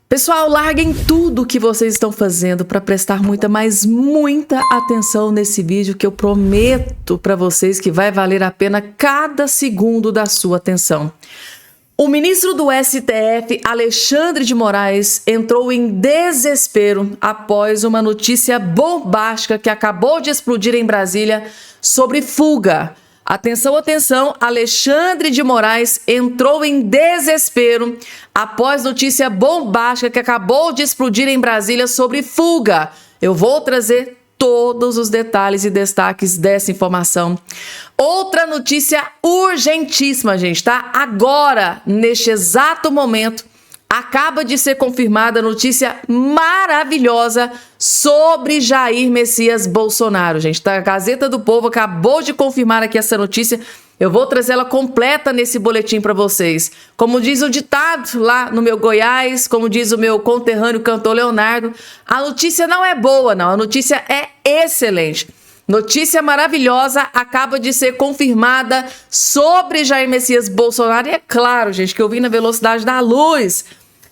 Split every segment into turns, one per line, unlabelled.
Pessoal, larguem tudo o que vocês estão fazendo para prestar muita, mas muita atenção nesse vídeo que eu prometo para vocês que vai valer a pena cada segundo da sua atenção. O ministro do STF, Alexandre de Moraes, entrou em desespero após uma notícia bombástica que acabou de explodir em Brasília sobre fuga. Atenção, atenção, Alexandre de Moraes entrou em desespero após notícia bombástica que acabou de explodir em Brasília sobre fuga. Eu vou trazer todos os detalhes e destaques dessa informação. Outra notícia urgentíssima, gente, tá? Agora, neste exato momento, acaba de ser confirmada a notícia maravilhosa sobre Jair Messias Bolsonaro, gente. Tá? A Gazeta do Povo acabou de confirmar aqui essa notícia. Eu vou trazer ela completa nesse boletim para vocês. Como diz o ditado lá no meu Goiás, como diz o meu conterrâneo cantor Leonardo, a notícia não é boa, não. A notícia é excelente. Notícia maravilhosa acaba de ser confirmada sobre Jair Messias Bolsonaro. E é claro, gente, que eu vim na velocidade da luz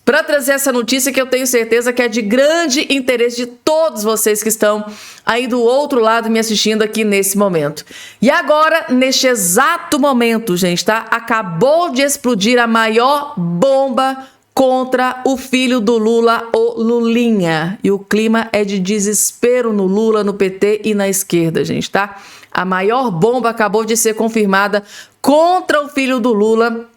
para trazer essa notícia que eu tenho certeza que é de grande interesse de todos vocês que estão aí do outro lado me assistindo aqui nesse momento. E agora, neste exato momento, gente, tá? Acabou de explodir a maior bomba contra o filho do Lula, o Lulinha. E o clima é de desespero no Lula, no PT e na esquerda, gente, tá? A maior bomba acabou de ser confirmada contra o filho do Lula.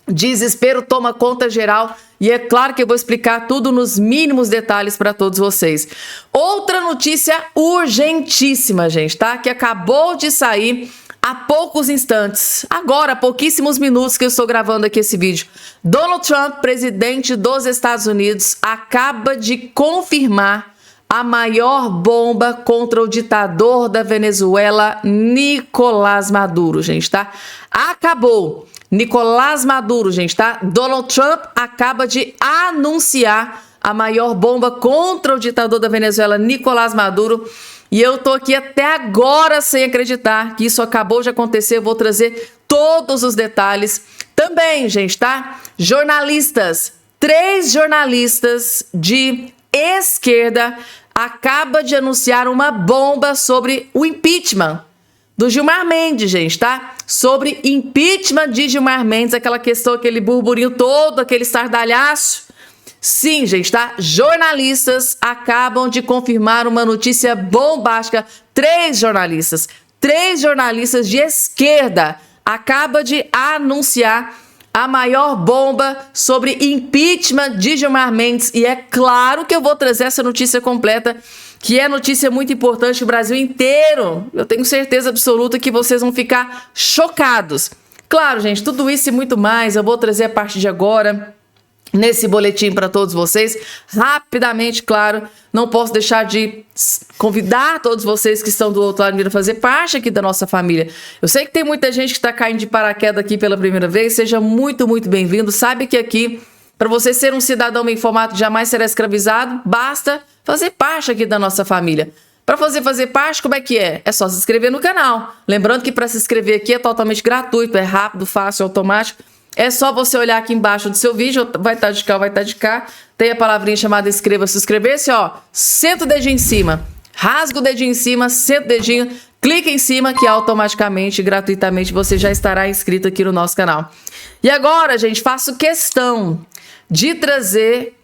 Desespero toma conta geral e é claro que eu vou explicar tudo nos mínimos detalhes para todos vocês. Outra notícia urgentíssima, gente, tá? Que acabou de sair há poucos instantes, agora, há pouquíssimos minutos que eu estou gravando aqui esse vídeo. Donald Trump, presidente dos Estados Unidos, acaba de confirmar a maior bomba contra o ditador da Venezuela, Nicolás Maduro, gente, tá? Acabou. Nicolás Maduro, gente, tá? Donald Trump acaba de anunciar a maior bomba contra o ditador da Venezuela, Nicolás Maduro. E eu tô aqui até agora sem acreditar que isso acabou de acontecer. Eu vou trazer todos os detalhes. Também, gente, tá? Jornalistas, 3 jornalistas de esquerda acabam de anunciar uma bomba sobre o impeachment do Gilmar Mendes, gente, tá? Sobre impeachment de Gilmar Mendes, aquela questão, aquele burburinho todo, aquele estardalhaço. Sim, gente, tá? Jornalistas acabam de confirmar uma notícia bombástica. 3 jornalistas de esquerda acabam de anunciar a maior bomba sobre impeachment de Gilmar Mendes. E é claro que eu vou trazer essa notícia completa, que é notícia muito importante, o Brasil inteiro. Eu tenho certeza absoluta que vocês vão ficar chocados. Claro, gente, tudo isso e muito mais eu vou trazer a partir de agora nesse boletim para todos vocês. Rapidamente, claro, não posso deixar de convidar todos vocês que estão do outro lado a fazer parte aqui da nossa família. Eu sei que tem muita gente que está caindo de paraquedas aqui pela primeira vez. Seja muito, muito bem-vindo. Sabe que aqui, para você ser um cidadão bem informado, jamais será escravizado, basta fazer parte aqui da nossa família. Para fazer parte, como é que é? É só se inscrever no canal. Lembrando que para se inscrever aqui é totalmente gratuito, é rápido, fácil, automático. É só você olhar aqui embaixo do seu vídeo, vai estar de cá, vai estar de cá. Tem a palavrinha chamada inscreva-se, inscrever-se, ó. Senta o dedinho em cima, rasga o dedinho em cima, senta o dedinho, clica em cima que automaticamente, gratuitamente, você já estará inscrito aqui no nosso canal. E agora, gente, faço questão de trazer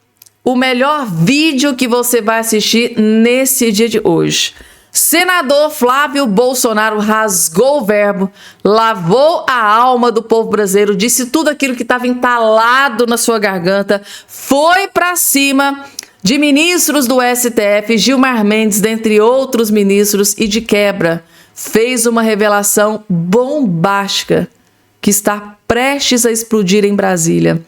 o melhor vídeo que você vai assistir nesse dia de hoje. Senador Flávio Bolsonaro rasgou o verbo, lavou a alma do povo brasileiro, disse tudo aquilo que estava entalado na sua garganta, foi para cima de ministros do STF, Gilmar Mendes, dentre outros ministros, e de quebra fez uma revelação bombástica que está prestes a explodir em Brasília.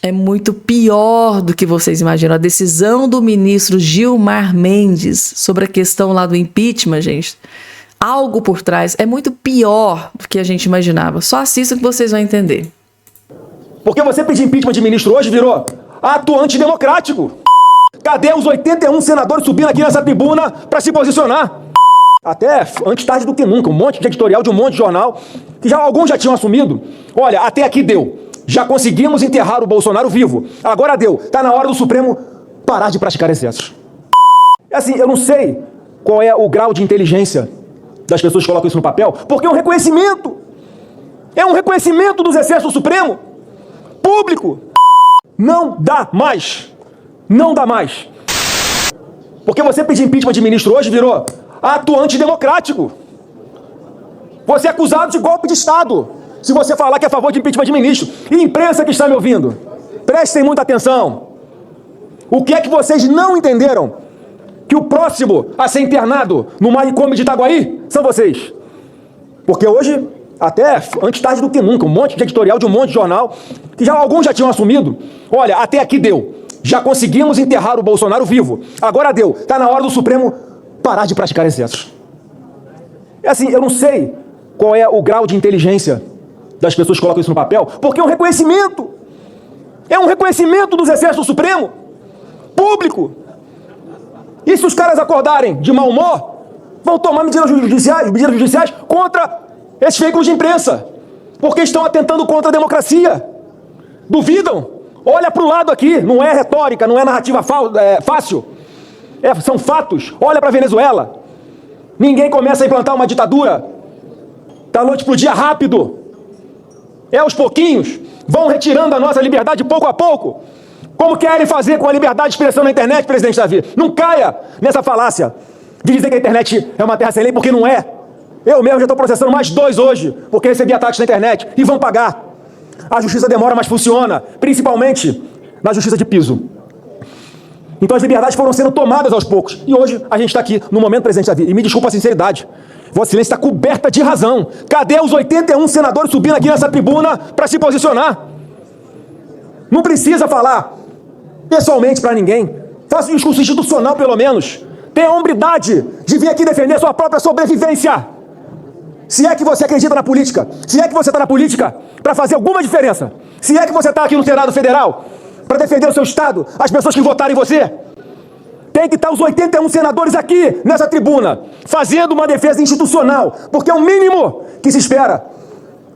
É muito pior do que vocês imaginam. A decisão do ministro Gilmar Mendes sobre a questão lá do impeachment, gente, algo por trás é muito pior do que a gente imaginava. Só assistam que vocês vão entender.
Porque você pedir impeachment de ministro hoje virou ato antidemocrático. Cadê os 81 senadores subindo aqui nessa tribuna para se posicionar? Até antes tarde do que nunca, um monte de editorial de um monte de jornal, que alguns já tinham assumido. Olha, até aqui deu. Já conseguimos enterrar o Bolsonaro vivo. Agora deu. Tá na hora do Supremo parar de praticar excessos. Assim, eu não sei qual é o grau de inteligência das pessoas que colocam isso no papel, porque é um reconhecimento. É um reconhecimento dos excessos do Supremo. Público. Não dá mais. Não dá mais. Porque você pedir impeachment de ministro hoje virou ato antidemocrático. Você é acusado de golpe de Estado se você falar que é a favor de impeachment de ministro. E imprensa que está me ouvindo, prestem muita atenção. O que é que vocês não entenderam? Que o próximo a ser internado no manicômio de Itaguaí são vocês. Porque hoje, até antes tarde do que nunca, um monte de editorial de um monte de jornal, que alguns já tinham assumido. Olha, até aqui deu. Já conseguimos enterrar o Bolsonaro vivo. Agora deu. Tá na hora do Supremo parar de praticar excessos. É assim, eu não sei qual é o grau de inteligência das pessoas que colocam isso no papel, porque é um reconhecimento. É um reconhecimento dos excessos do Supremo. Público. E se os caras acordarem de mau humor, vão tomar medidas judiciais contra esses veículos de imprensa, porque estão atentando contra a democracia. Duvidam? Olha para o lado aqui, não é retórica, não é narrativa fácil. São fatos. Olha para a Venezuela. Ninguém começa a implantar uma ditadura da noite para o dia rápido. É aos pouquinhos. Vão retirando a nossa liberdade pouco a pouco. Como querem fazer com a liberdade de expressão na internet, presidente Davi? Não caia nessa falácia de dizer que a internet é uma terra sem lei, porque não é. Eu mesmo já estou processando mais 2 hoje, porque recebi ataques na internet e vão pagar. A justiça demora, mas funciona, principalmente na justiça de piso. Então as liberdades foram sendo tomadas aos poucos. E hoje a gente está aqui no momento, presidente Davi, e me desculpa a sinceridade, Vossa Excelência está coberta de razão. Cadê os 81 senadores subindo aqui nessa tribuna para se posicionar? Não precisa falar pessoalmente para ninguém. Faça um discurso institucional, pelo menos. Tenha a hombridade de vir aqui defender sua própria sobrevivência. Se é que você acredita na política, se é que você está na política para fazer alguma diferença, se é que você está aqui no Senado Federal para defender o seu Estado, as pessoas que votaram em você, tem que estar os 81 senadores aqui nessa tribuna, fazendo uma defesa institucional, porque é o mínimo que se espera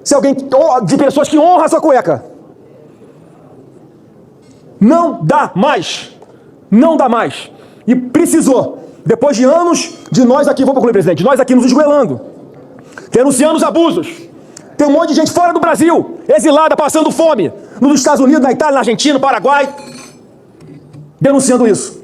se alguém de pessoas que honram a sua cueca. Não dá mais. Não dá mais. E precisou, depois de anos de nós aqui, vou concluir, presidente, nós aqui nos esgoelando, denunciando os abusos. Tem um monte de gente fora do Brasil, exilada, passando fome, nos Estados Unidos, na Itália, na Argentina, no Paraguai, denunciando isso.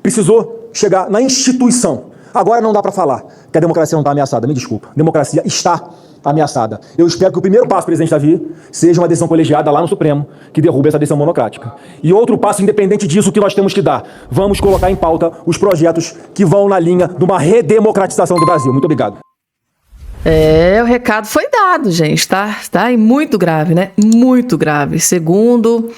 Precisou chegar na instituição. Agora não dá para falar que a democracia não está ameaçada. Me desculpa. A democracia está ameaçada. Eu espero que o primeiro passo, presidente Davi, seja uma decisão colegiada lá no Supremo que derrube essa decisão monocrática. E outro passo, independente disso, que nós temos que dar. Vamos colocar em pauta os projetos que vão na linha de uma redemocratização do Brasil. Muito obrigado.
O recado foi dado, gente, tá? E muito grave, né? Muito grave. Segundo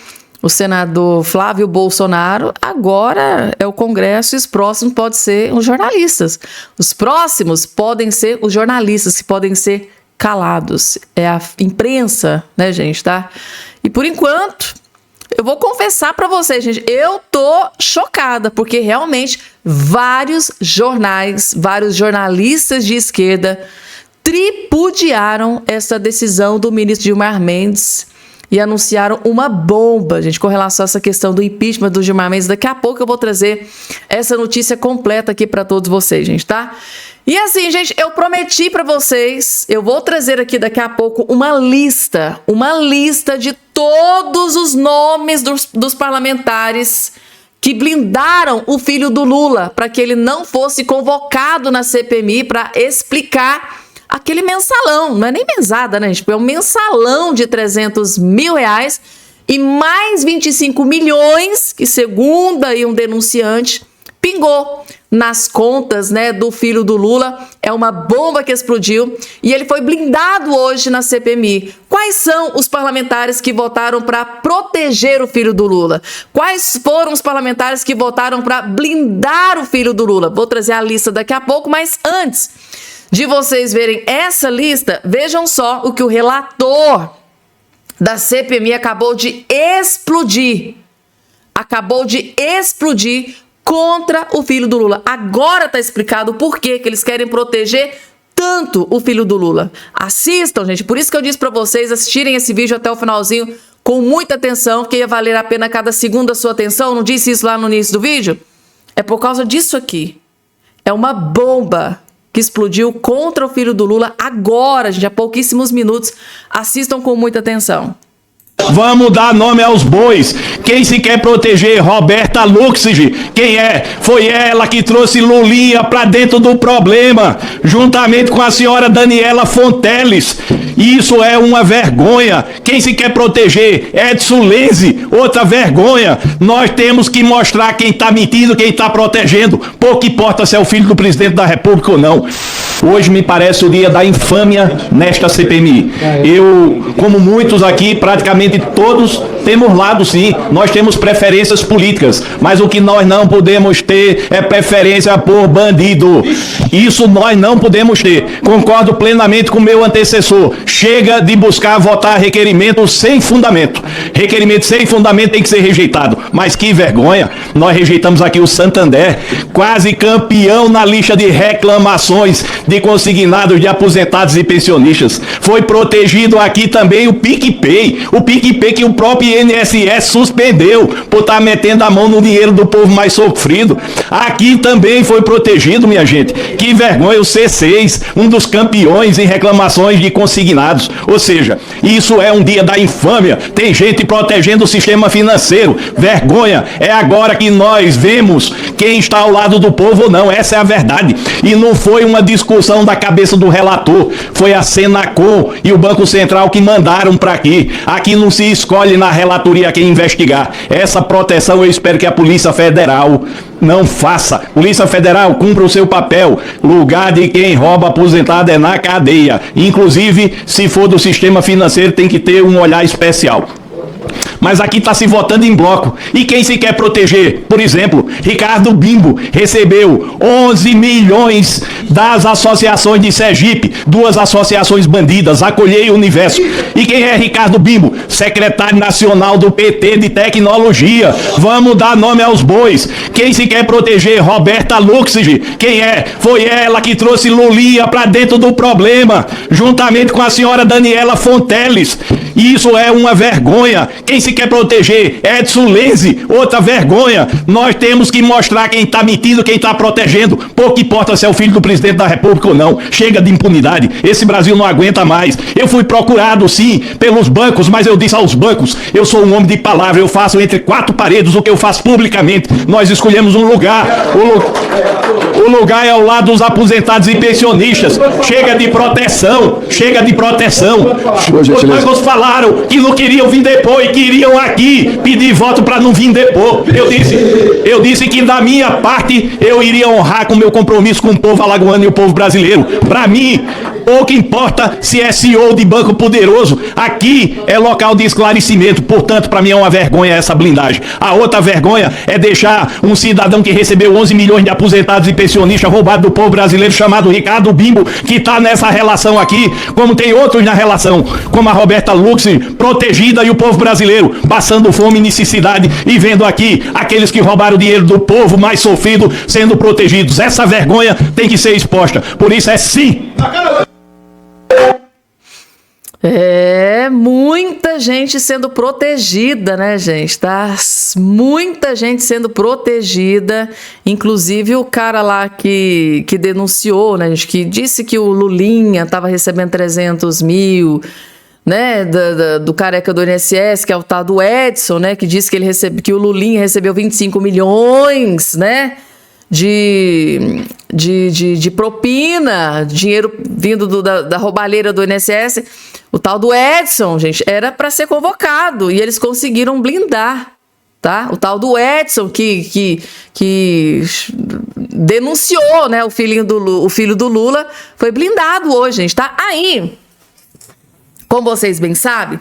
o senador Flávio Bolsonaro, agora é o Congresso e os próximos podem ser os jornalistas. Os próximos podem ser os jornalistas, que podem ser calados. É a imprensa, né, gente, tá? E por enquanto, eu vou confessar pra vocês, gente, eu tô chocada, porque realmente vários jornais, vários jornalistas de esquerda tripudiaram essa decisão do ministro Gilmar Mendes e anunciaram uma bomba, gente, com relação a essa questão do impeachment do Gilmar Mendes. Daqui a pouco eu vou trazer essa notícia completa aqui para todos vocês, gente, tá? E assim, gente, eu prometi para vocês, eu vou trazer aqui daqui a pouco uma lista de todos os nomes dos parlamentares que blindaram o filho do Lula para que ele não fosse convocado na CPMI para explicar aquele mensalão, não é nem mesada, né, gente? É um mensalão de R$300 mil e mais 25 milhões que, segundo aí um denunciante, pingou nas contas, né, do filho do Lula. É uma bomba que explodiu e ele foi blindado hoje na CPMI. Quais são os parlamentares que votaram para proteger o filho do Lula? Quais foram os parlamentares que votaram para blindar o filho do Lula? Vou trazer a lista daqui a pouco, mas antes de vocês verem essa lista, vejam só o que o relator da CPMI acabou de explodir. Contra o filho do Lula. Agora tá explicado por que eles querem proteger tanto o filho do Lula. Assistam, gente. Por isso que eu disse para vocês assistirem esse vídeo até o finalzinho com muita atenção, que ia valer a pena cada segundo da sua atenção, não disse isso lá no início do vídeo? É por causa disso aqui. É uma bomba que explodiu contra o filho do Lula agora, gente, há pouquíssimos minutos. Assistam com muita atenção.
Vamos dar nome aos bois. Quem se quer proteger? Roberta Luxig. Quem é? Foi ela que trouxe Lulinha para dentro do problema, juntamente com a senhora Daniela Fonteles. Isso é uma vergonha. Quem se quer proteger? Edson Lenzi, outra vergonha. Nós temos que mostrar quem está mentindo, quem está protegendo. Pouco importa se é o filho do presidente da República ou não. Hoje me parece o dia da infâmia nesta CPMI. Eu, como muitos aqui, praticamente todos temos lado, sim. Nós temos preferências políticas, mas o que nós não podemos ter é preferência por bandido. Isso nós não podemos ter. Concordo plenamente com o meu antecessor. Chega de buscar votar requerimento sem fundamento. Requerimento sem fundamento tem que ser rejeitado. Mas que vergonha. Nós rejeitamos aqui o Santander, quase campeão na lista de reclamações de consignados de aposentados e pensionistas. Foi protegido aqui também o PicPay. O PicPay que o próprio INSS suspendeu por estar metendo a mão no dinheiro do povo mais sofrido. Aqui também foi protegido, minha gente. Que vergonha, o C6, um dos campeões em reclamações de consignados. Ou seja, isso é um dia da infâmia. Tem gente protegendo o sistema financeiro. Vergonha. É agora que nós vemos quem está ao lado do povo ou não. Essa é a verdade. E não foi uma discussão da cabeça do relator. Foi a Senacom e o Banco Central que mandaram para aqui. Aqui não se escolhe na relatoria quem investigar. Essa proteção eu espero que a Polícia Federal não faça. Polícia Federal, cumpra o seu papel. Lugar de quem rouba aposentado é na cadeia. Inclusive, se for do sistema financeiro, tem que ter um olhar especial. Mas aqui está se votando em bloco. E quem se quer proteger? Por exemplo, Ricardo Bimbo recebeu 11 milhões das associações de Sergipe, 2 associações bandidas, Acolher e Universo. E quem é Ricardo Bimbo? Secretário nacional do PT de Tecnologia. Vamos dar nome aos bois. Quem se quer proteger? Roberta Luxig. Quem é? Foi ela que trouxe Lulinha para dentro do problema, juntamente com a senhora Daniela Fonteles. Isso é uma vergonha. Quem se quer proteger? Edson Lenzi, outra vergonha. Nós temos que mostrar quem está mentindo, quem está protegendo. Pouco importa se é o filho do presidente da República ou não. Chega de impunidade. Esse Brasil não aguenta mais. Eu fui procurado, sim, pelos bancos, mas eu disse aos bancos, eu sou um homem de palavra, eu faço entre 4 paredes o que eu faço publicamente. Nós escolhemos um lugar. O lugar é ao lado dos aposentados e pensionistas. Chega de proteção. Chega de proteção. Os bancos falaram que não queriam vir depois, queriam aqui pedir voto para não vir depois. Eu disse que da minha parte eu iria honrar com meu compromisso com o povo alagoano e o povo brasileiro. Para mim, pouco importa se é CEO de banco poderoso. Aqui é local de esclarecimento. Portanto, para mim é uma vergonha essa blindagem. A outra vergonha é deixar um cidadão que recebeu 11 milhões de aposentados e pensionistas roubado do povo brasileiro, chamado Ricardo Bimbo, que está nessa relação aqui, como tem outros na relação, como a Roberta Lux, protegida, e o povo brasileiro passando fome e necessidade, e vendo aqui aqueles que roubaram o dinheiro do povo mais sofrido sendo protegidos. Essa vergonha tem que ser exposta. Por isso é sim.
É, muita gente sendo protegida, né, gente? Tá? Muita gente sendo protegida, inclusive o cara lá que denunciou, né, gente, que disse que o Lulinha estava recebendo 300 mil, né, do careca do INSS, que é o tal do Edson, né, que disse que o Lulinha recebeu 25 milhões, né, de propina, dinheiro vindo da roubalheira do INSS. O tal do Edson, gente, era para ser convocado e eles conseguiram blindar, tá? O tal do Edson que denunciou, né, o filho do Lula foi blindado hoje, gente, tá? Aí, como vocês bem sabem,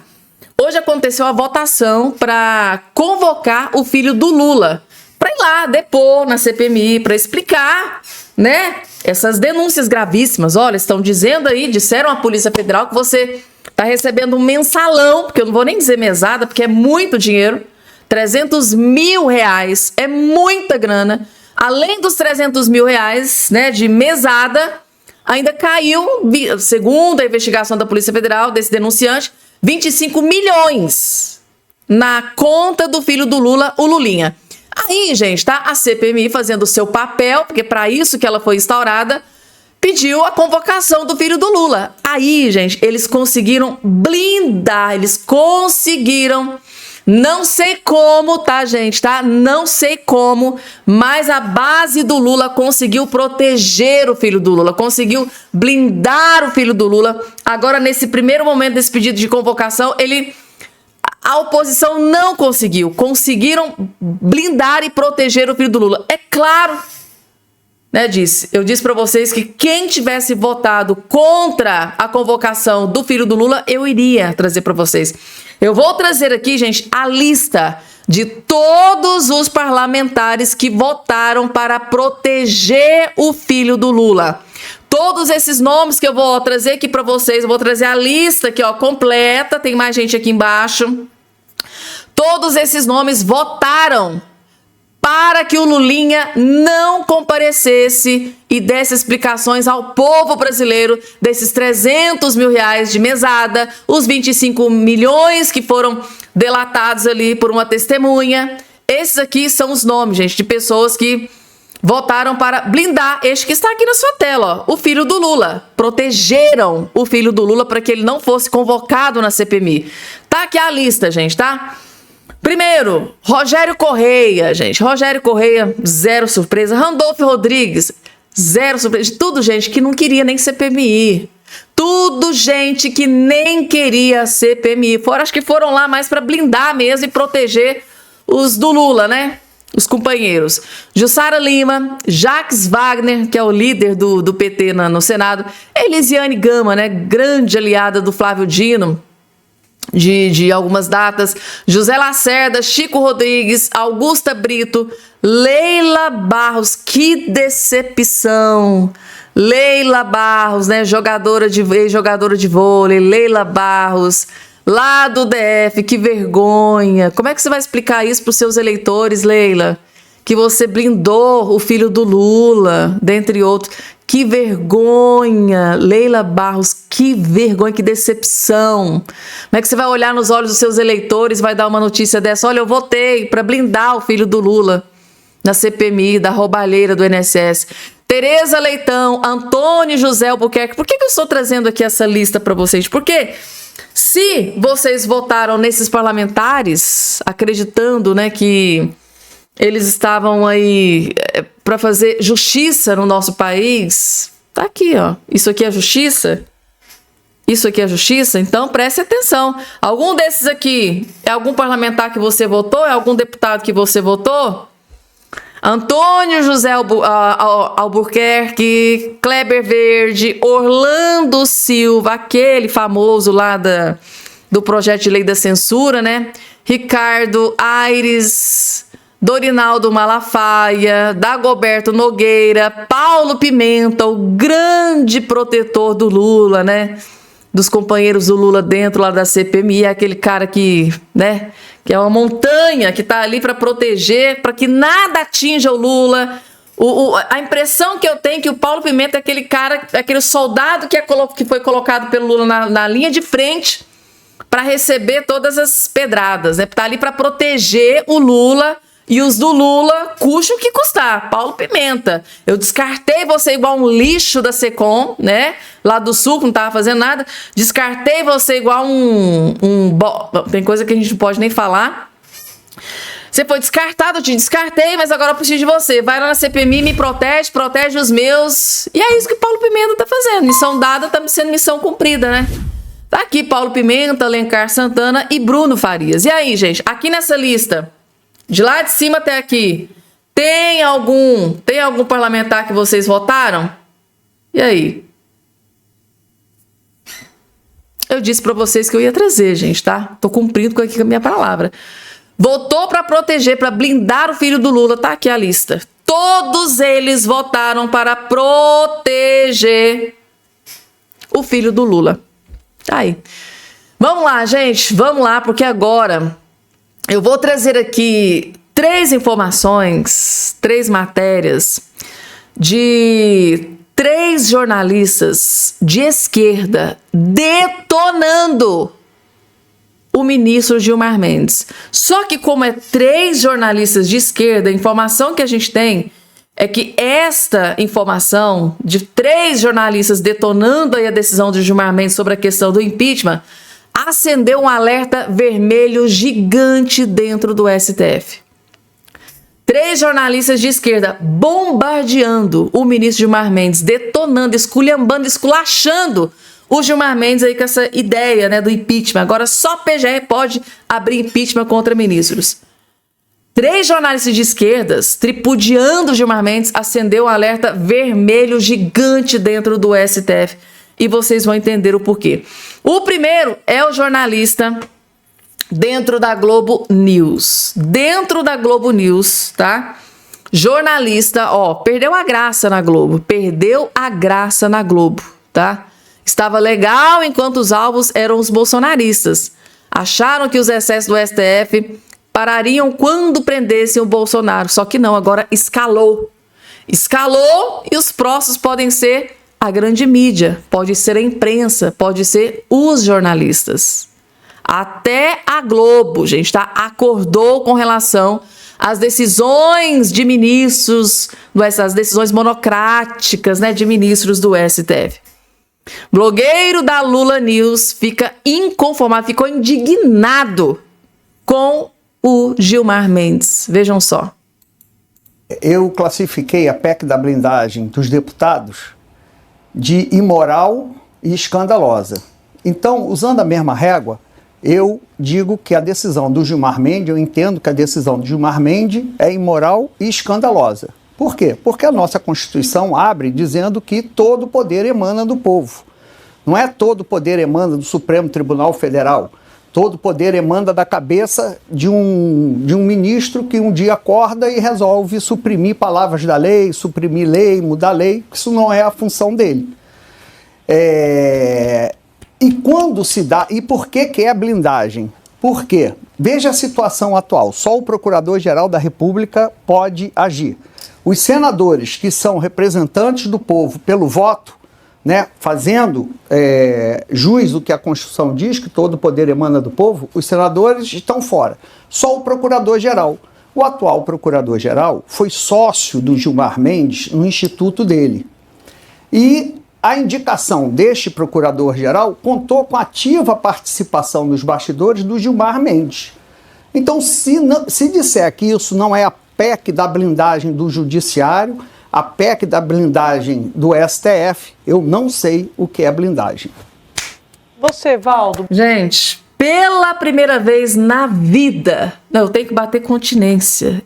hoje aconteceu a votação para convocar o filho do Lula para ir lá depor na CPMI, para explicar, né, essas denúncias gravíssimas. Olha, estão dizendo aí, disseram à Polícia Federal que você está recebendo um mensalão, porque eu não vou nem dizer mesada, porque é muito dinheiro, 300 mil reais, é muita grana. Além dos 300 mil reais, né, de mesada, ainda caiu, segundo a investigação da Polícia Federal, desse denunciante, 25 milhões na conta do filho do Lula, o Lulinha. Aí, gente, tá? A CPMI fazendo o seu papel, porque para isso que ela foi instaurada, pediu a convocação do filho do Lula. Aí, gente, eles conseguiram blindar, eles conseguiram, não sei como, tá, gente, tá? Não sei como, mas a base do Lula conseguiu proteger o filho do Lula, conseguiu blindar o filho do Lula. Agora, nesse primeiro momento desse pedido de convocação, a oposição não conseguiu. Conseguiram blindar e proteger o filho do Lula. É claro, né, eu disse para vocês que quem tivesse votado contra a convocação do filho do Lula, eu iria trazer para vocês. Eu vou trazer aqui, gente, a lista de todos os parlamentares que votaram para proteger o filho do Lula. Todos esses nomes que eu vou trazer aqui para vocês, eu vou trazer a lista aqui, ó, completa, tem mais gente aqui embaixo. Todos esses nomes votaram para que o Lulinha não comparecesse e desse explicações ao povo brasileiro desses 300 mil reais de mesada, os 25 milhões que foram delatados ali por uma testemunha. Esses aqui são os nomes, gente, de pessoas que votaram para blindar este que está aqui na sua tela, ó, o filho do Lula. Protegeram o filho do Lula para que ele não fosse convocado na CPMI. Tá aqui a lista, gente, tá? Primeiro, Rogério Correia, gente. Rogério Correia, zero surpresa. Randolfo Rodrigues, zero surpresa. Tudo gente que não queria nem CPMI. Tudo gente que nem queria CPMI. Acho que foram lá mais para blindar mesmo e proteger os do Lula, né? Os companheiros. Jussara Lima, Jacques Wagner, que é o líder do PT no Senado. Elisiane Gama, né? Grande aliada do Flávio Dino. De algumas datas, José Lacerda, Chico Rodrigues, Augusta Brito, Leila Barros, que decepção! Leila Barros, né, ex-jogadora de vôlei, Leila Barros, lá do DF, que vergonha! Como é que você vai explicar isso para os seus eleitores, Leila? Que você blindou o filho do Lula, dentre outros. Que vergonha, Leila Barros, que vergonha, que decepção. Como é que você vai olhar nos olhos dos seus eleitores e vai dar uma notícia dessa? Olha, eu votei para blindar o filho do Lula na CPMI, da roubalheira do INSS. Tereza Leitão, Antônio José Albuquerque. Por que eu estou trazendo aqui essa lista para vocês? Porque se vocês votaram nesses parlamentares, acreditando, né, que eles estavam aí para fazer justiça no nosso país, tá aqui, ó. Isso aqui é justiça? Isso aqui é justiça? Então preste atenção. Algum desses aqui é algum parlamentar que você votou? É algum deputado que você votou? Antônio José Albuquerque, Kleber Verde, Orlando Silva, aquele famoso lá do projeto de lei da censura, né? Ricardo Aires, Dorinaldo Malafaia, Dagoberto Nogueira, Paulo Pimenta, o grande protetor do Lula, né? Dos companheiros do Lula dentro lá da CPMI, aquele cara que, né? Que é uma montanha que tá ali para proteger, para que nada atinja o Lula. A impressão que eu tenho é que o Paulo Pimenta é aquele cara, aquele soldado que foi colocado pelo Lula na linha de frente para receber todas as pedradas, né? Tá ali para proteger o Lula. E os do Lula, custe o que custar. Paulo Pimenta. Eu descartei você igual um lixo da Secom, né? Lá do Sul, que não tava fazendo nada. Descartei você igual tem coisa que a gente não pode nem falar. Você foi descartado, eu te descartei, mas agora eu preciso de você. Vai lá na CPMI, me protege os meus. E é isso que Paulo Pimenta tá fazendo. Missão dada tá sendo missão cumprida, né? Tá aqui Paulo Pimenta, Alencar Santana e Bruno Farias. E aí, gente? Aqui nessa lista, de lá de cima até aqui, tem algum parlamentar que vocês votaram? E aí? Eu disse para vocês que eu ia trazer, gente, tá? Tô cumprindo com a minha palavra. Votou para proteger, para blindar o filho do Lula, tá aqui a lista. Todos eles votaram para proteger o filho do Lula. Tá aí. Vamos lá, gente, vamos lá, porque agora eu vou trazer aqui 3 informações, 3 matérias de 3 jornalistas de esquerda detonando o ministro Gilmar Mendes. Só que como é 3 jornalistas de esquerda, a informação que a gente tem é que esta informação de 3 jornalistas detonando aí a decisão de Gilmar Mendes sobre a questão do impeachment acendeu um alerta vermelho gigante dentro do STF. 3 jornalistas de esquerda bombardeando o ministro Gilmar Mendes, detonando, esculhambando, esculachando o Gilmar Mendes aí com essa ideia, né, do impeachment. Agora só PGR pode abrir impeachment contra ministros. 3 jornalistas de esquerdas tripudiando o Gilmar Mendes acendeu um alerta vermelho gigante dentro do STF. E vocês vão entender o porquê. O primeiro é o jornalista dentro da Globo News. Dentro da Globo News, tá? Jornalista, perdeu a graça na Globo. Perdeu a graça na Globo, tá? Estava legal enquanto os alvos eram os bolsonaristas. Acharam que os excessos do STF parariam quando prendessem o Bolsonaro. Só que não, agora escalou. Escalou e os próximos podem ser a grande mídia, pode ser a imprensa, pode ser os jornalistas. Até a Globo, gente, tá? Acordou com relação às decisões de ministros, as decisões monocráticas, né, de ministros do STF. Blogueiro da Lula News fica inconformado, ficou indignado com o Gilmar Mendes. Vejam só.
Eu classifiquei a PEC da blindagem dos deputados de imoral e escandalosa. Então, usando a mesma régua, eu digo que a decisão do Gilmar Mendes, eu entendo que a decisão do Gilmar Mendes é imoral e escandalosa. Por quê? Porque a nossa Constituição abre dizendo que todo poder emana do povo. Não é todo poder emana do Supremo Tribunal Federal. Todo poder emana da cabeça de um ministro que um dia acorda e resolve suprimir palavras da lei, suprimir lei, mudar lei. Isso não é a função dele. E quando se dá... E por que é a blindagem? Por quê? Veja a situação atual. Só o Procurador-Geral da República pode agir. Os senadores, que são representantes do povo pelo voto, né, fazendo jus do que a Constituição diz, que todo poder emana do povo, os senadores estão fora. Só o Procurador-Geral. O atual Procurador-Geral foi sócio do Gilmar Mendes no instituto dele. E a indicação deste Procurador-Geral contou com ativa participação nos bastidores do Gilmar Mendes. Então, se disser que isso não é a PEC da blindagem do Judiciário, a PEC da blindagem do STF, eu não sei o que é blindagem.
Você, Valdo?
Gente, pela primeira vez na vida, eu tenho que bater continência.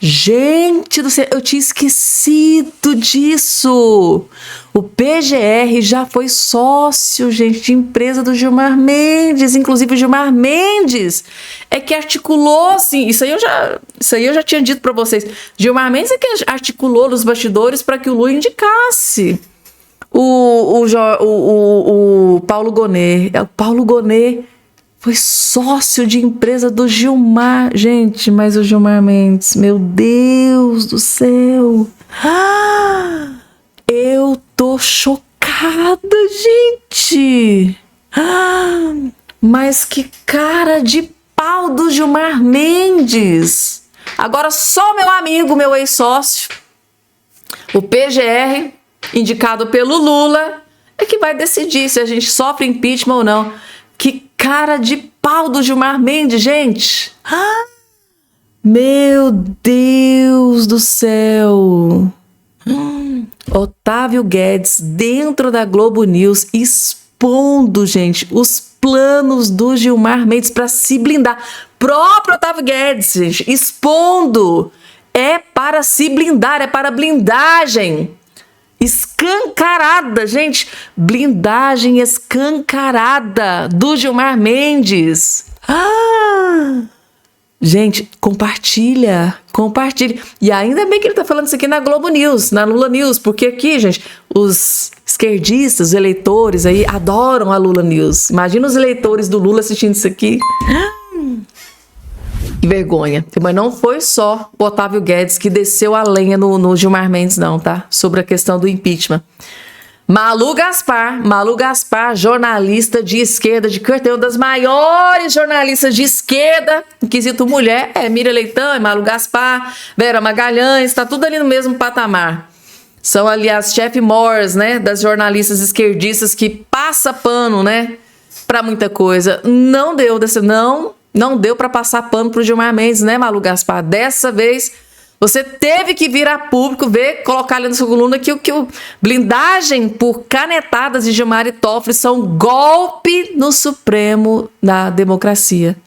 Gente do céu, eu tinha esquecido disso. O PGR já foi sócio, gente, de empresa do Gilmar Mendes. Inclusive, o Gilmar Mendes é que articulou, assim, isso aí eu já tinha dito para vocês. Gilmar Mendes é que articulou nos bastidores para que o Lula indicasse o Paulo Gonet. O Paulo Gonet foi sócio de empresa do Gilmar. Gente, mas o Gilmar Mendes, meu Deus do céu. Eu tô chocada, gente. Mas que cara de pau do Gilmar Mendes. Agora só meu amigo, meu ex-sócio, o PGR, indicado pelo Lula, é que vai decidir se a gente sofre impeachment ou não. Que cara de pau do Gilmar Mendes, gente. Meu Deus do céu. Otávio Guedes, dentro da Globo News, expondo, gente, os planos do Gilmar Mendes para se blindar. Próprio Otávio Guedes, gente, expondo. É para se blindar, é para blindagem. Escancarada, gente. Blindagem escancarada do Gilmar Mendes. Gente, compartilha. E ainda bem que ele tá falando isso aqui na Globo News, na Lula News, porque aqui, gente, os esquerdistas, os eleitores aí adoram a Lula News. Imagina os eleitores do Lula assistindo isso aqui. Que vergonha. Mas não foi só o Otávio Guedes que desceu a lenha no Gilmar Mendes, não, tá? Sobre a questão do impeachment. Malu Gaspar, jornalista de esquerda de cartão, das maiores jornalistas de esquerda, no quesito mulher, Miriam Leitão, Malu Gaspar, Vera Magalhães, tá tudo ali no mesmo patamar. São ali as chefe mores, né, das jornalistas esquerdistas que passa pano, né, pra muita coisa. Não deu pra passar pano pro Gilmar Mendes, né, Malu Gaspar? Dessa vez você teve que vir a público, colocar ali na sua coluna que o blindagem por canetadas de Gilmar e Toffoli são golpe no Supremo da democracia.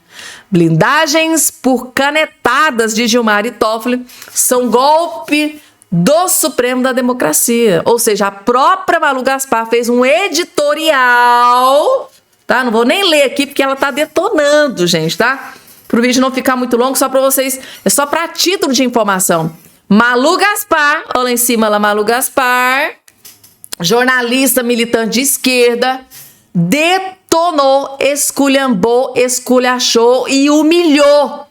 Blindagens por canetadas de Gilmar e Toffoli são golpe do Supremo da democracia. Ou seja, a própria Malu Gaspar fez um editorial, tá? Não vou nem ler aqui porque ela tá detonando, gente, tá? Para o vídeo não ficar muito longo, só para vocês, é só para título de informação. Malu Gaspar, olha lá em cima, lá, Malu Gaspar, jornalista militante de esquerda, detonou, esculhambou, esculachou e humilhou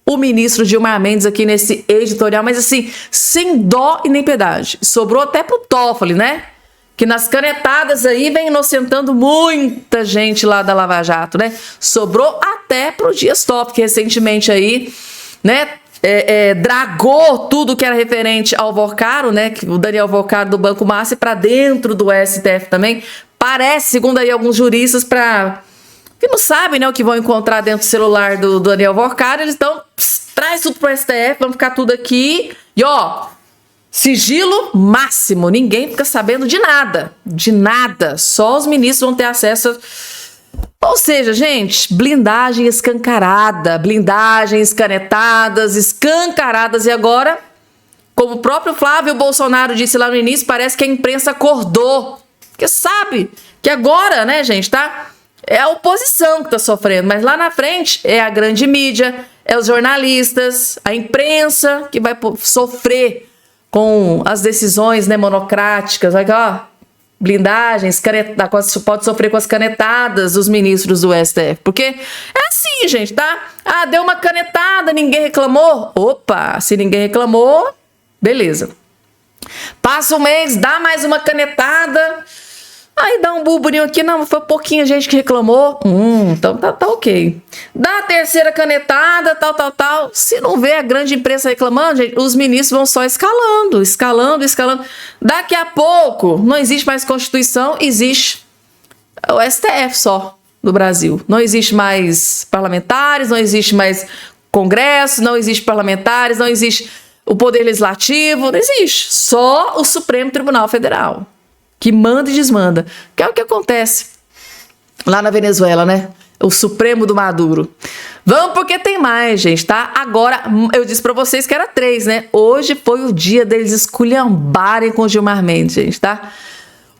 o ministro Gilmar Mendes aqui nesse editorial, mas assim, sem dó e nem piedade. Sobrou até pro Toffoli, né? Que nas canetadas aí vem inocentando muita gente lá da Lava Jato, né? Sobrou até pro Dias Toffoli, que recentemente aí, né, dragou tudo que era referente ao Vorcaro, né? Que o Daniel Vorcaro do Banco Massa para dentro do STF também. Parece, segundo aí alguns juristas, que não sabem, né, o que vão encontrar dentro do celular do Daniel Vorcaro, eles estão, traz tudo pro STF, vamos ficar tudo aqui e ó, sigilo máximo, ninguém fica sabendo de nada, só os ministros vão ter acesso. Ou seja, gente, blindagem escancarada, blindagens canetadas, escancaradas, e agora, como o próprio Flávio Bolsonaro disse lá no início, parece que a imprensa acordou, porque sabe que agora, né, gente, tá? É a oposição que tá sofrendo, mas lá na frente é a grande mídia, é os jornalistas, a imprensa que vai sofrer com as decisões, né, monocráticas, ó, blindagens, pode sofrer com as canetadas dos ministros do STF, porque é assim, gente, tá? Ah, deu uma canetada, ninguém reclamou? Opa, se ninguém reclamou, beleza. Passa um mês, dá mais uma canetada, aí dá um burburinho aqui, não, foi pouquinha gente que reclamou, então tá ok. Dá a terceira canetada, tal. Se não vê a grande imprensa reclamando, gente, os ministros vão só escalando. Daqui a pouco, não existe mais Constituição, existe o STF só no Brasil. Não existe mais parlamentares, não existe mais Congresso, não existe parlamentares, não existe o Poder Legislativo, não existe. Só o Supremo Tribunal Federal, que manda e desmanda. Que é o que acontece lá na Venezuela, né? O Supremo do Maduro. Vamos porque tem mais, gente, tá? Agora, eu disse pra vocês que era 3, né? Hoje foi o dia deles esculhambarem com o Gilmar Mendes, gente, tá?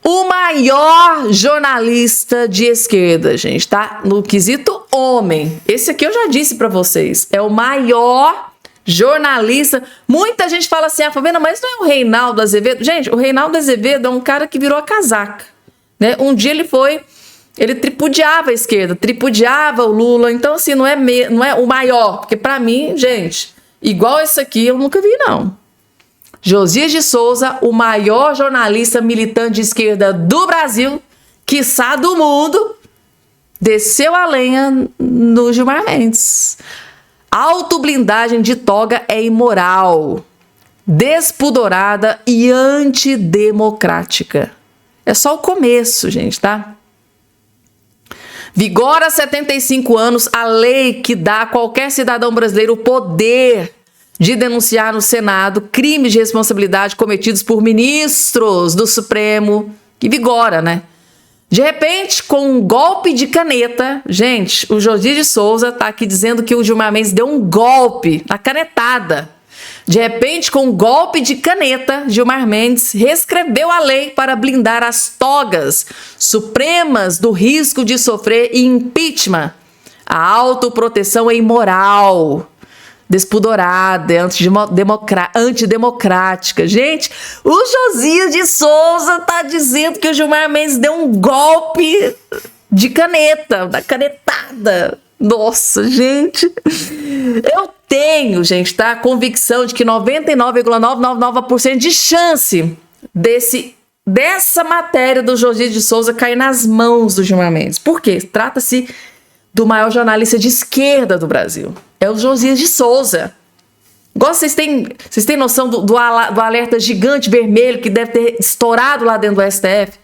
O maior jornalista de esquerda, gente, tá? No quesito homem. Esse aqui eu já disse pra vocês. É o maior jornalista. Muita gente fala assim, Fabiana, mas não é o Reinaldo Azevedo? Gente, o Reinaldo Azevedo é um cara que virou a casaca, né? Um dia ele tripudiava a esquerda, tripudiava o Lula, então assim, não é o maior, porque pra mim, gente, igual esse aqui eu nunca vi, não. Josias de Souza, o maior jornalista militante de esquerda do Brasil, quiçá do mundo, desceu a lenha no Gilmar Mendes. Autoblindagem de toga é imoral, despudorada e antidemocrática. É só o começo, gente, tá? Vigora há 75 anos a lei que dá a qualquer cidadão brasileiro o poder de denunciar no Senado crimes de responsabilidade cometidos por ministros do Supremo, que vigora, né? De repente, com um golpe de caneta, gente, o Josias de Souza tá aqui dizendo que o Gilmar Mendes deu um golpe, a canetada. De repente, com um golpe de caneta, Gilmar Mendes reescreveu a lei para blindar as togas supremas do risco de sofrer impeachment. A autoproteção é imoral, despudorada, antidemocrática. Gente, o Josias de Souza tá dizendo que o Gilmar Mendes deu um golpe de caneta, da canetada. Nossa, gente, eu tenho, gente, tá? A convicção de que 99,999% de chance desse dessa matéria do Josias de Souza cair nas mãos do Gilmar Mendes. Por quê? Trata-se do maior jornalista de esquerda do Brasil. É o Josias de Souza. Igual vocês têm noção do alerta gigante vermelho que deve ter estourado lá dentro do STF?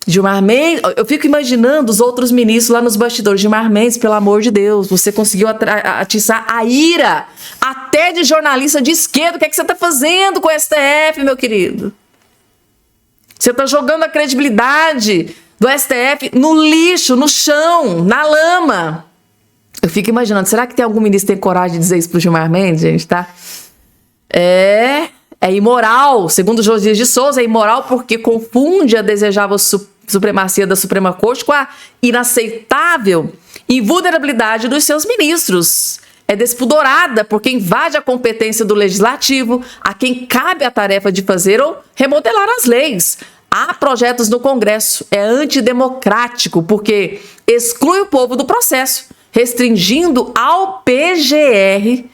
Gilmar Mendes, eu fico imaginando os outros ministros lá nos bastidores. Gilmar Mendes, pelo amor de Deus, você conseguiu atiçar a ira até de jornalista de esquerda. O que é que você está fazendo com o STF, meu querido? Você está jogando a credibilidade do STF no lixo, no chão, na lama. Eu fico imaginando, será que tem algum ministro que tem coragem de dizer isso pro Gilmar Mendes, gente, tá? É imoral. Segundo Josias de Souza, é imoral porque confunde a desejável supremacia da Suprema Corte com a inaceitável invulnerabilidade dos seus ministros. É despudorada porque invade a competência do Legislativo, a quem cabe a tarefa de fazer ou remodelar as leis. Há projetos no Congresso, é antidemocrático porque exclui o povo do processo, restringindo ao PGR,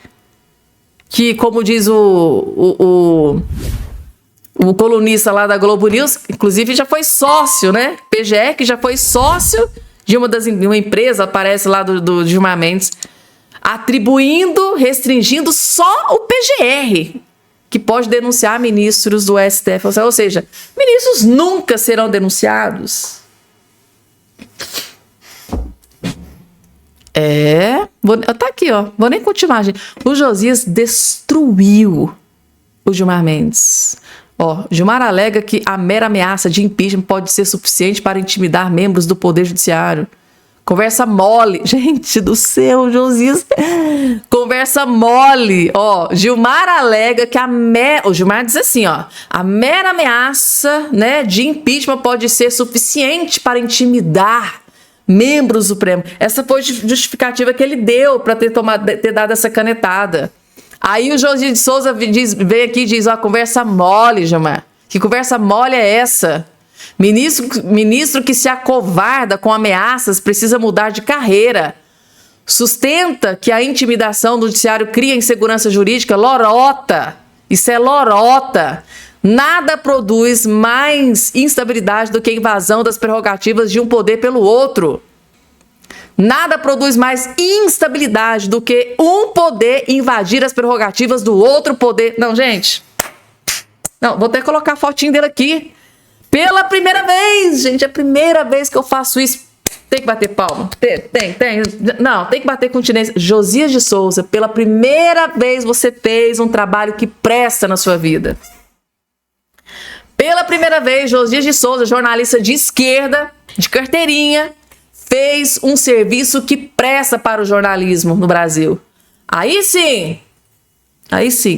que, como diz o colunista lá da Globo News, inclusive já foi sócio, né? PGR, que já foi sócio de uma empresa, aparece lá do Gilmar Mendes, restringindo só o PGR, que pode denunciar ministros do STF. Ou seja, ministros nunca serão denunciados. Tá aqui, ó. Vou nem continuar, gente. O Josias destruiu o Gilmar Mendes. Gilmar alega que a mera ameaça de impeachment pode ser suficiente para intimidar membros do Poder Judiciário. Conversa mole. Gente do céu, Josias. Conversa mole. Gilmar alega que o Gilmar diz assim, a mera ameaça, né, de impeachment pode ser suficiente para intimidar membros do Supremo. Essa foi a justificativa que ele deu para ter dado essa canetada. Aí o Josias de Souza vem aqui e diz, conversa mole, Gilmar. Que conversa mole é essa? Ministro que se acovarda com ameaças precisa mudar de carreira. Sustenta que a intimidação do judiciário cria insegurança jurídica. Lorota. Isso é lorota. Nada produz mais instabilidade do que a invasão das prerrogativas de um poder pelo outro. Nada produz mais instabilidade do que um poder invadir as prerrogativas do outro poder. Não, gente. Não, vou até colocar a fotinho dele aqui. Pela primeira vez, gente. É a primeira vez que eu faço isso. Tem que bater palma. Tem. Não, tem que bater continência. Josias de Souza, pela primeira vez você fez um trabalho que presta na sua vida. Pela primeira vez, Josias de Souza, jornalista de esquerda, de carteirinha, fez um serviço que presta para o jornalismo no Brasil. Aí sim,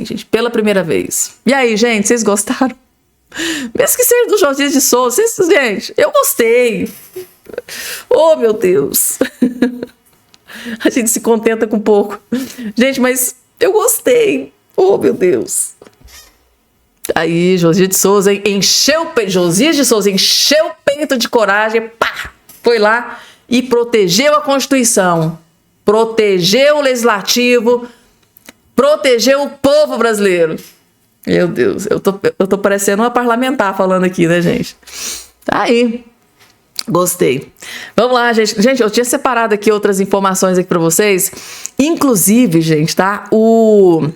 gente, pela primeira vez. E aí, gente, vocês gostaram? Mesmo que seja do Josias de Souza, gente, eu gostei. Oh, meu Deus. A gente se contenta com pouco. Gente, mas eu gostei. Oh, meu Deus. Aí, Josias de Souza encheu o peito de coragem, pá, foi lá e protegeu a Constituição, protegeu o Legislativo, protegeu o povo brasileiro. Meu Deus, eu tô parecendo uma parlamentar falando aqui, né, gente? Tá aí. Gostei. Vamos lá, gente. Gente, eu tinha separado aqui outras informações aqui para vocês. Inclusive, gente, tá? Não,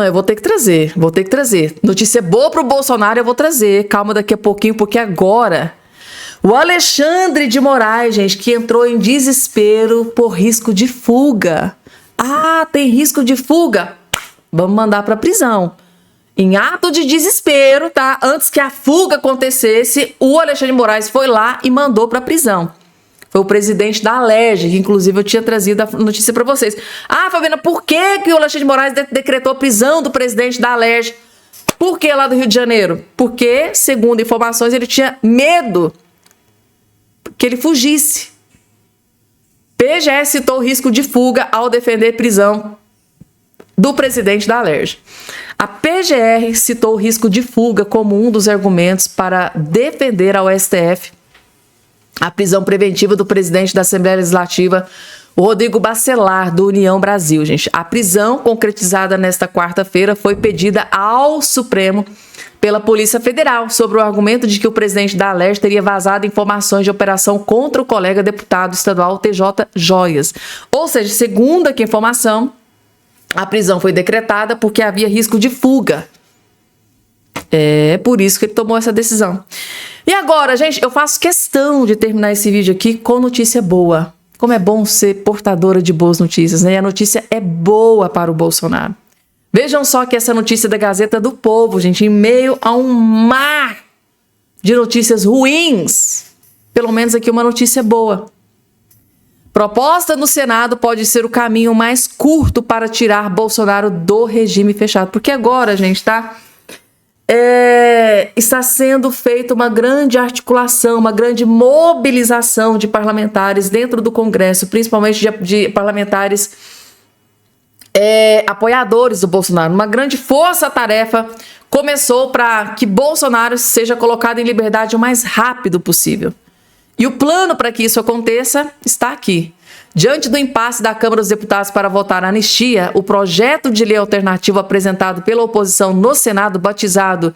eu vou ter que trazer. Notícia boa pro Bolsonaro eu vou trazer. Calma daqui a pouquinho, porque agora o Alexandre de Moraes, gente, que entrou em desespero por risco de fuga. Tem risco de fuga? Vamos mandar pra prisão. Em ato de desespero, tá? Antes que a fuga acontecesse, o Alexandre de Moraes foi lá e mandou pra prisão. Foi o presidente da Alerj, que inclusive eu tinha trazido a notícia para vocês. Fabiana, por que o Alexandre de Moraes decretou a prisão do presidente da Alerj? Por que lá do Rio de Janeiro? Porque, segundo informações, ele tinha medo que ele fugisse. PGR citou o risco de fuga ao defender prisão do presidente da Alerj. A PGR citou o risco de fuga como um dos argumentos para defender ao STF a prisão preventiva do presidente da Assembleia Legislativa, Rodrigo Bacelar, do União Brasil, gente. A prisão, concretizada nesta quarta-feira, foi pedida ao Supremo pela Polícia Federal sobre o argumento de que o presidente da Alerj teria vazado informações de operação contra o colega deputado estadual TJ Joias. Ou seja, segundo aqui a informação, a prisão foi decretada porque havia risco de fuga. É por isso que ele tomou essa decisão. E agora, gente, eu faço questão de terminar esse vídeo aqui com notícia boa. Como é bom ser portadora de boas notícias, né? E a notícia é boa para o Bolsonaro. Vejam só que essa notícia da Gazeta do Povo, gente, em meio a um mar de notícias ruins, pelo menos aqui uma notícia boa. Proposta no Senado pode ser o caminho mais curto para tirar Bolsonaro do regime fechado. Porque agora, gente, está sendo feita uma grande articulação, uma grande mobilização de parlamentares dentro do Congresso, principalmente de parlamentares apoiadores do Bolsonaro. Uma grande força-tarefa começou para que Bolsonaro seja colocado em liberdade o mais rápido possível. E o plano para que isso aconteça está aqui. Diante do impasse da Câmara dos Deputados para votar a anistia, o projeto de lei alternativo apresentado pela oposição no Senado, batizado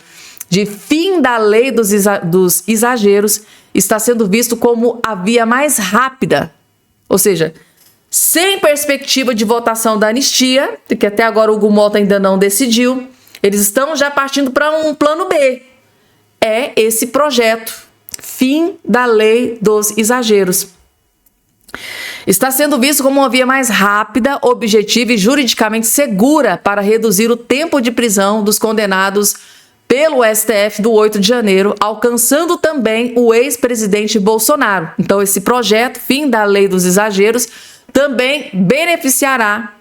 de fim da lei dos exageros, está sendo visto como a via mais rápida, ou seja, sem perspectiva de votação da anistia, que até agora o Hugo Mota ainda não decidiu, eles estão já partindo para um plano B. É esse projeto, fim da lei dos exageros. Está sendo visto como uma via mais rápida, objetiva e juridicamente segura para reduzir o tempo de prisão dos condenados pelo STF do 8 de janeiro, alcançando também o ex-presidente Bolsonaro. Então, esse projeto, fim da lei dos exageros, também beneficiará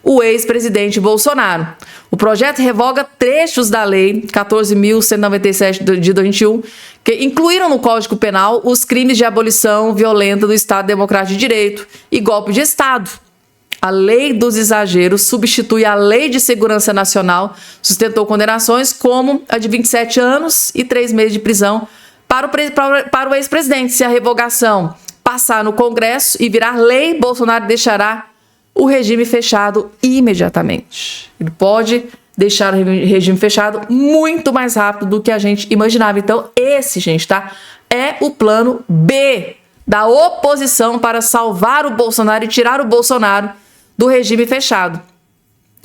o ex-presidente Bolsonaro. O projeto revoga trechos da lei 14.197 de 2021, que incluíram no Código Penal os crimes de abolição violenta do Estado Democrático de Direito e golpe de Estado. A lei dos exageros substitui a Lei de Segurança Nacional, sustentou condenações como a de 27 anos e 3 meses de prisão para o ex-presidente. Se a revogação passar no Congresso e virar lei, Bolsonaro deixará o regime fechado imediatamente. Ele pode deixar o regime fechado muito mais rápido do que a gente imaginava. Então, esse, gente, é o plano B da oposição para salvar o Bolsonaro e tirar o Bolsonaro do regime fechado.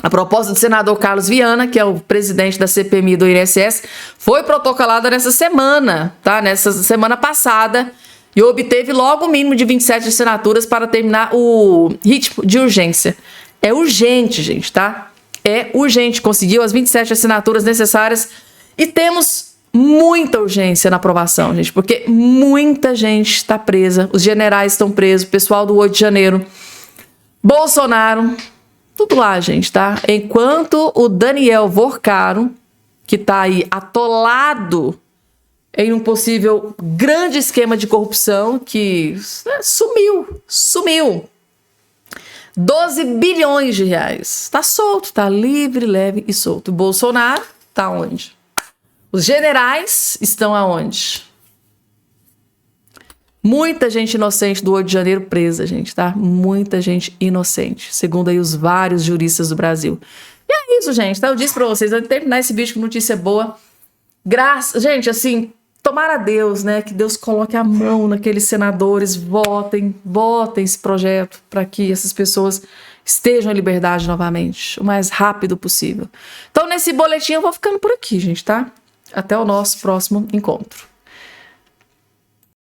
A proposta do senador Carlos Viana, que é o presidente da CPMI do INSS, foi protocolada nessa semana, nessa semana passada, e obteve logo o mínimo de 27 assinaturas para terminar o ritmo de urgência. É urgente, gente, É urgente. Conseguiu as 27 assinaturas necessárias e temos muita urgência na aprovação, gente, porque muita gente está presa. Os generais estão presos, o pessoal do 8 de janeiro, Bolsonaro, tudo lá, gente, Enquanto o Daniel Vorcaro, que está aí atolado em um possível grande esquema de corrupção que sumiu. 12 bilhões de reais. Está solto, está livre, leve e solto. O Bolsonaro está onde? Os generais estão aonde? Muita gente inocente do 8 de janeiro presa, gente, Muita gente inocente, segundo aí os vários juristas do Brasil. E é isso, gente, Eu disse pra vocês, antes de terminar esse vídeo com notícia boa, gente, assim, tomara a Deus, que Deus coloque a mão naqueles senadores, votem esse projeto para que essas pessoas estejam em liberdade novamente, o mais rápido possível. Então, nesse boletim eu vou ficando por aqui, gente, Até o nosso próximo encontro.